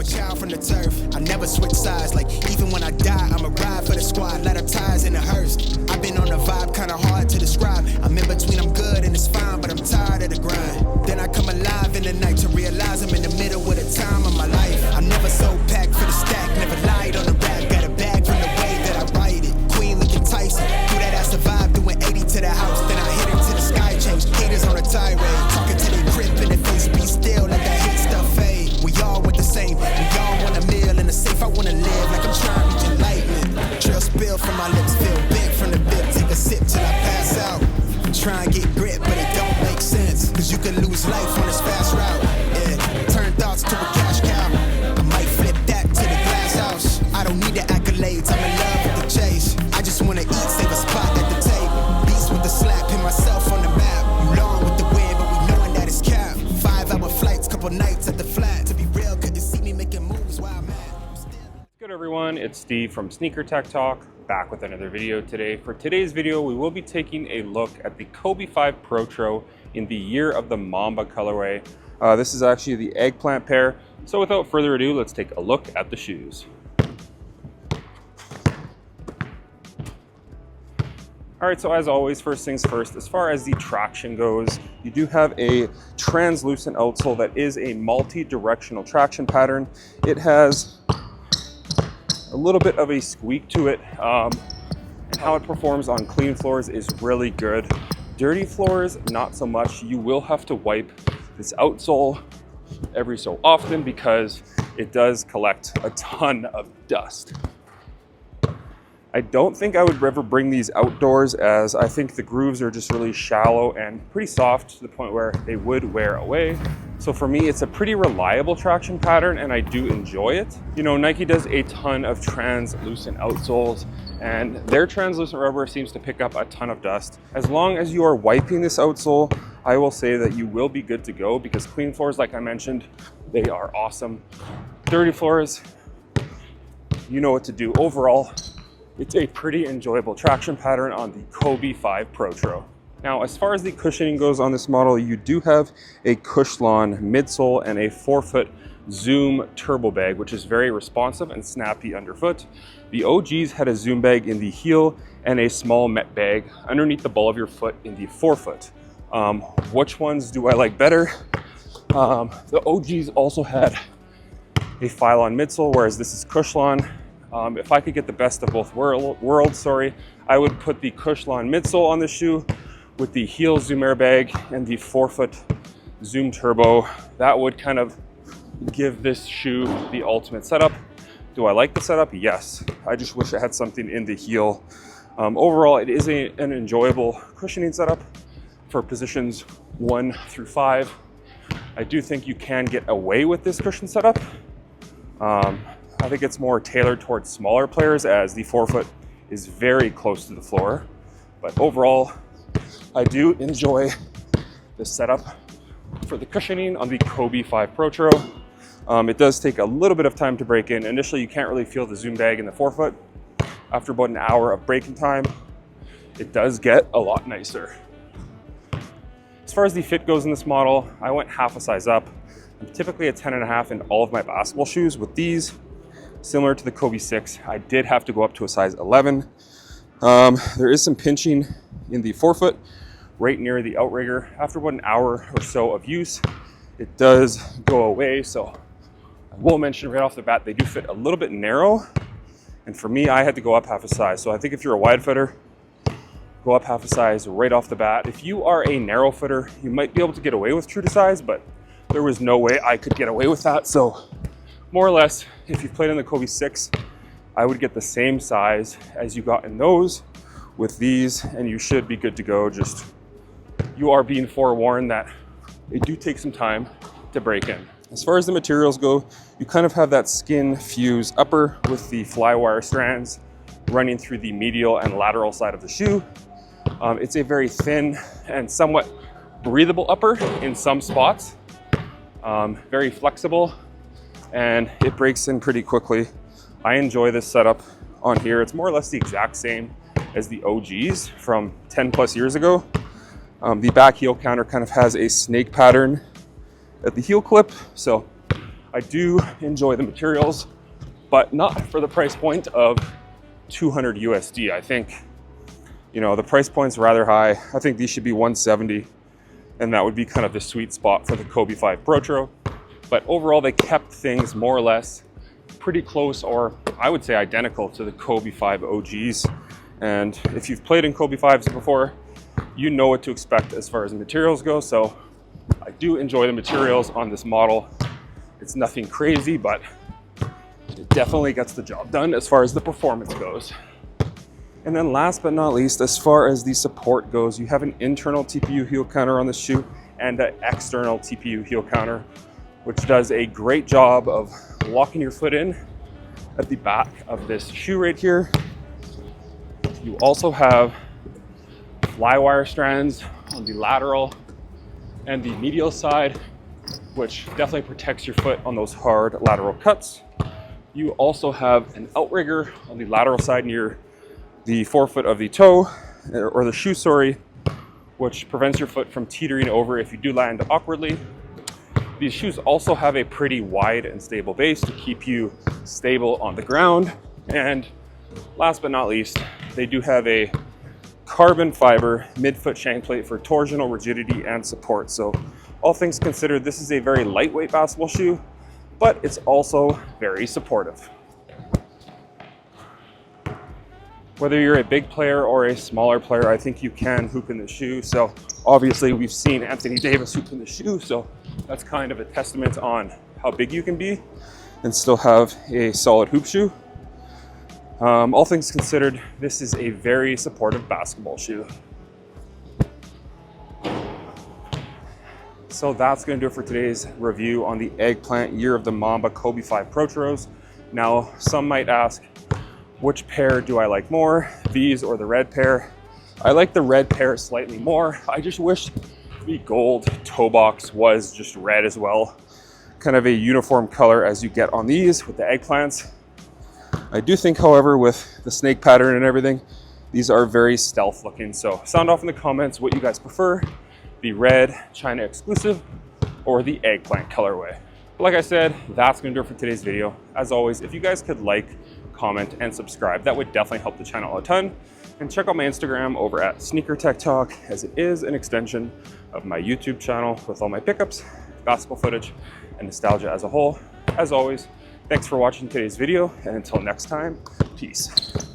a child from the turf. I never switch sides, like even when I die, I'ma ride for the squad. Let her ties in the hearse. I've been on the vibe, kinda hard to describe. I'm in between, I'm good and it's fine, but I'm tired of the grind. Then I come alive in the night to realize I'm in the middle of the time of my life. I'm never so packed for the stack, never lied on the rap. Got a bag from the way that I write it. Queen looking Tyson, do that ass survive, doing 80 to the house. Then I hit her to the sky change. Haters on a tirade, talking to their crib in the face. Be still, let that hate stuff fade. We all want the same, we all want a meal in the safe. I wanna live like I'm trying to reach enlightenment. Trail spill from my lips, feel bent from the bit. Take a sip till I pass out. Try and get grit, but it don't make sense. Cause you can lose life on this fast route. Yeah, turn thoughts to a cash cow. I might flip that to the glass house. I don't need the accolades, I'm in love with the chase. I just wanna eat, save a spot at the table. Beast with the slap, hit myself on the map. You long with the wind, but we knowing that it's cap. 5-hour flights, couple nights at the flat. To be real, couldn't see me making moves while I'm at. Good everyone, it's Steve from Sneaker Tech Talk, back with another video today. For today's video, we will be taking a look at the Kobe 5 Protro in the year of the Mamba colorway. This is actually the Eggplant pair. So without further ado, let's take a look at the shoes. All right, so as always, first things first, as far as the traction goes, you do have a translucent outsole that is a multi-directional traction pattern. It has a little bit of a squeak to it, and how it performs on clean floors is really good. Dirty floors, not so much. You will have to wipe this outsole every so often because it does collect a ton of dust. I don't think I would ever bring these outdoors, as I think the grooves are just really shallow and pretty soft to the point where they would wear away. So for me, it's a pretty reliable traction pattern and I do enjoy it. You know, Nike does a ton of translucent outsoles and their translucent rubber seems to pick up a ton of dust. As long as you are wiping this outsole, I will say that you will be good to go, because clean floors, like I mentioned, they are awesome. Dirty floors, you know what to do. Overall, it's a pretty enjoyable traction pattern on the Kobe 5 Protro. Now, as far as the cushioning goes on this model, you do have a Cushlon midsole and a 4-foot Zoom turbo bag, which is very responsive and snappy underfoot. The OGs had a Zoom bag in the heel and a small Met bag underneath the ball of your foot in the 4-foot. Which ones do I like better? The OGs also had a Phylon midsole, whereas this is Cushlon. If I could get the best of both worlds, I would put the Cushlon midsole on the shoe with the heel Zoom Air bag and the 4-foot Zoom Turbo. That would kind of give this shoe the ultimate setup. Do I like the setup? Yes. I just wish I had something in the heel. Overall, it is an enjoyable cushioning setup for positions 1 through 5. I do think you can get away with this cushion setup. I think it's more tailored towards smaller players, as the 4-foot is very close to the floor. But overall, I do enjoy the setup for the cushioning on the Kobe 5 Protro. It does take a little bit of time to break in. Initially, you can't really feel the Zoom bag in the 4-foot. After about an hour of breaking time, it does get a lot nicer. As far as the fit goes in this model, I went half a size up. I'm typically a 10.5 in all of my basketball shoes. With these, similar to the Kobe 6, I did have to go up to a size 11. There is some pinching in the 4-foot right near the outrigger. After about an hour or so of use, it does go away. So I will mention right off the bat, they do fit a little bit narrow. And for me, I had to go up half a size. So I think if you're a wide footer, go up half a size right off the bat. If you are a narrow footer, you might be able to get away with true to size, but there was no way I could get away with that. So more or less, if you've played in the Kobe 6, I would get the same size as you got in those with these, and you should be good to go. Just, you are being forewarned that they do take some time to break in. As far as the materials go, you kind of have that skin fuse upper with the flywire strands running through the medial and lateral side of the shoe. It's a very thin and somewhat breathable upper in some spots. Very flexible, and it breaks in pretty quickly. I enjoy this setup on here. It's more or less the exact same as the OGs from 10 plus years ago. The back heel counter kind of has a snake pattern at the heel clip, so I do enjoy the materials, but not for the price point of 200 USD. I think, the price point's rather high. I think these should be 170, and that would be kind of the sweet spot for the Kobe 5 Protro. But overall, they kept things more or less pretty close, or I would say identical to the Kobe 5 OGs. And if you've played in Kobe 5s before, you know what to expect as far as the materials go. So I do enjoy the materials on this model. It's nothing crazy, but it definitely gets the job done as far as the performance goes. And then last but not least, as far as the support goes, you have an internal TPU heel counter on the shoe and an external TPU heel counter, which does a great job of locking your foot in at the back of this shoe right here. You also have fly wire strands on the lateral and the medial side, which definitely protects your foot on those hard lateral cuts. You also have an outrigger on the lateral side near the forefoot of the toe, or the shoe, sorry, which prevents your foot from teetering over if you do land awkwardly. These shoes also have a pretty wide and stable base to keep you stable on the ground. And last but not least, they do have a carbon fiber midfoot shank plate for torsional rigidity and support. So all things considered, this is a very lightweight basketball shoe, but it's also very supportive. Whether you're a big player or a smaller player, I think you can hoop in the shoe. So obviously we've seen Anthony Davis hoop in the shoe, so that's kind of a testament on how big you can be and still have a solid hoop shoe. All things considered, this is a very supportive basketball shoe. So that's going to do it for today's review on the Eggplant Year of the Mamba Kobe 5 Protros. Now, some might ask, which pair do I like more, these or the red pair? I like the red pair slightly more. I just wish the gold toe box was just red as well. Kind of a uniform color as you get on these with the Eggplants. I do think, however, with the snake pattern and everything, these are very stealth looking. So sound off in the comments what you guys prefer, the red China exclusive or the Eggplant colorway. But like I said, that's gonna do it for today's video. As always, if you guys could like, comment, and subscribe, that would definitely help the channel a ton. And check out my Instagram over at Sneaker Tech Talk, as it is an extension of my YouTube channel with all my pickups, basketball footage, and nostalgia as a whole. As always, thanks for watching today's video, and until next time, peace.